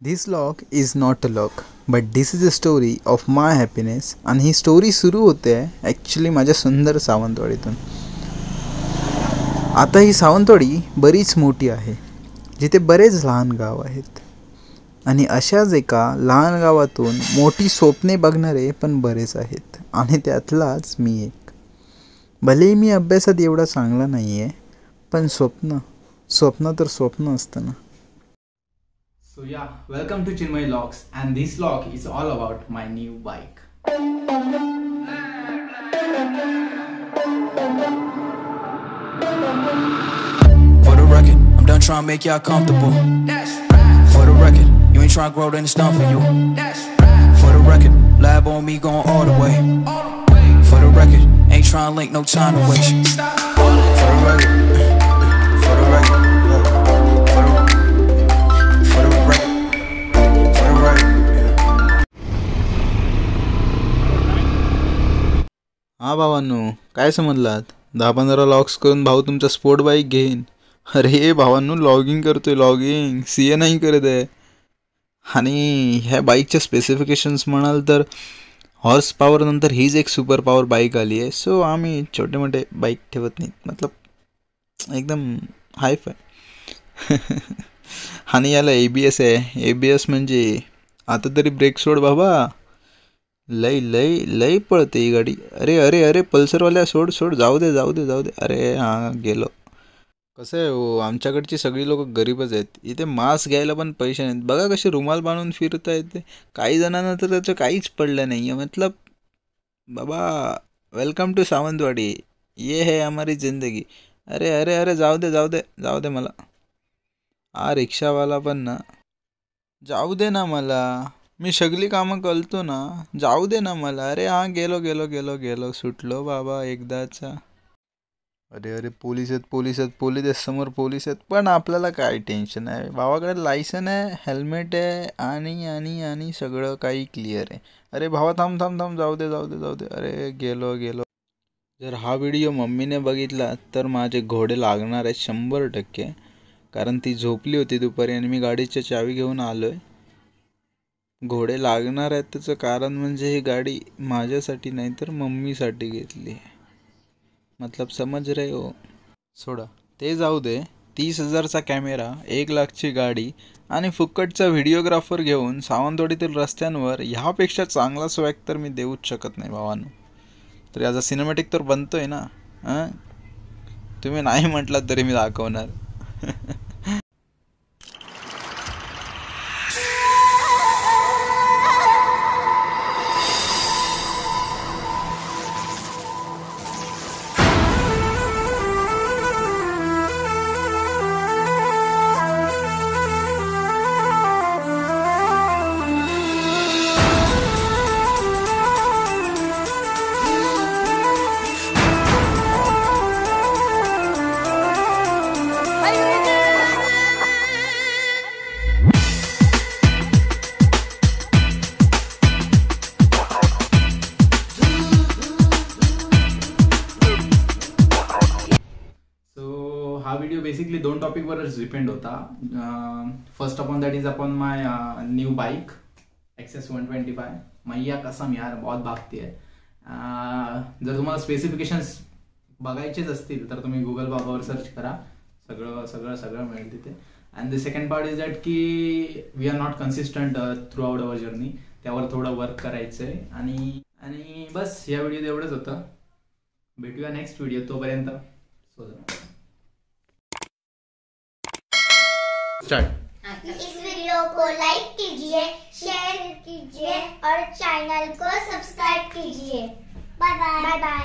This log is not a log, but this is a story of my happiness. आणि ही story सुरू होते actually माझ्या सुंदर सावंतवाडीतून. आता ही सावंतवाडी बरीच मोठी आहे, जिथे बरेच लहान गाव आहेत. आणि अशाच एका लहान गावातून मोठी स्वप्ने बघणारे पण बरेच आहेत, आणि त्यातलाच मी एक. भलेही मी अभ्यासात एवढा चांगला नाही आहे, पण स्वप्न तर स्वप्न असतं ना. So yeah, welcome to Chinmay Vlogs, and this vlog is all about my new bike. For the record, I'm done trying to make y'all comfortable. For the record, you ain't trying to grow, then it's done for you. For the record, lab on me going all the way. For the record, ain't trying to link, no time to waste. For the record, for the record. हां भावांनो, काय समजलात? 10-15 logs करून भाऊ तुमचा sport bike घेईन. अरे भावांनो, logging करतोय, लॉगिंग CA नाही करत आहे. आणि ह्या बाईकच्या स्पेसिफिकेशन्स म्हणाल तर हॉर्स पॉवर नंतर हीच एक सुपर पॉवर बाईक आली आहे. सो आम्ही छोटे मोठे बाईक ठेवत नाहीत, मतलब एकदम हायफ आहे. आणि याला ABS आहे. ABS म्हणजे आता तरी ब्रेक सोड बाबा, लई लई लई पळते ही गाडी. अरे अरे अरे पल्सरवाल्या सोड सोड, जाऊ दे जाऊ दे जाऊ दे. अरे हां गेलो. कसं आहे हो, आमच्याकडची सगळी लोक गरीबच आहेत. इथे मास्क घ्यायला पण पैसे नाहीत. बघा कसे रुमाल बांधून फिरत आहेत ते. काही जणांना तर त्याचं काहीच पडलं नाही आहे. मतलब बाबा, वेलकम टू सावंतवाडी, ये है हमारी जिंदगी. अरे अरे अरे जाऊ दे जाऊ दे जाऊ दे मला. हा रिक्षावाला पण ना, जाऊ दे ना मला, मी सगळी कामं करतो ना, जाऊ दे ना मला. अरे हां गेलो गेलो गेलो गेलो, सुटलो बाबा एकदाचा. अरे अरे पोलीस आहेत पोलीस आहेत पोलीस आहेत, समोर पोलीस आहेत. पण आपल्याला काय टेन्शन आहे, भावाकडे लायसन आहे, हेल्मेट आहे, आणि आणि आणि सगळं काही क्लिअर आहे. अरे भावा थांब थांब थांब, जाऊ दे जाऊ दे जाऊ दे. अरे गेलो गेलो. जर हा व्हिडिओ मम्मीने बघितला तर माझे घोडे लागणार आहेत 100%. कारण ती झोपली होती दुपारी आणि मी गाडीची चावी घेऊन आलो आहे. घोडे लागणार आहेत त्याचं कारण म्हणजे ही गाडी माझ्यासाठी नाही तर मम्मीसाठी घेतली आहे. मतलब समज रे हो. सोडा ते जाऊ दे. 30,000चा कॅमेरा, 1,00,000ची गाडी आणि फुकटचा व्हिडिओग्राफर घेऊन सावंतवाडीतील रस्त्यांवर ह्यापेक्षा चांगला स्वॅग तर मी देऊच शकत नाही भावांनो. तर याचा सिनेमॅटिक तर बनतोय ना. हां, तुम्ही नाही म्हटलात तरी मी दाखवणार. हा व्हिडिओ बेसिकली 2 टॉपिकवरच डिपेंड होता. First upon that is upon my new bike XS 125. मैया कसम यार, बहुत भागती है. जर तुम्हाला स्पेसिफिकेशन्स बघायचेच असतील तर तुम्ही गुगल बाबावर सर्च करा, सगळं सगळं सगळं मिळेल तिथे. And the second part is that की we are not consistent throughout our journey. त्यावर थोडं वर्क करायचं आहे. आणि बस या व्हिडिओत एवढंच होतं. भेटूया नेक्स्ट व्हिडिओ. तोपर्यंत स्टार्ट. इस वीडियो को लाइक कीजिए, शेयर कीजिए और चैनल को सब्सक्राइब कीजिए. Bye bye bye bye.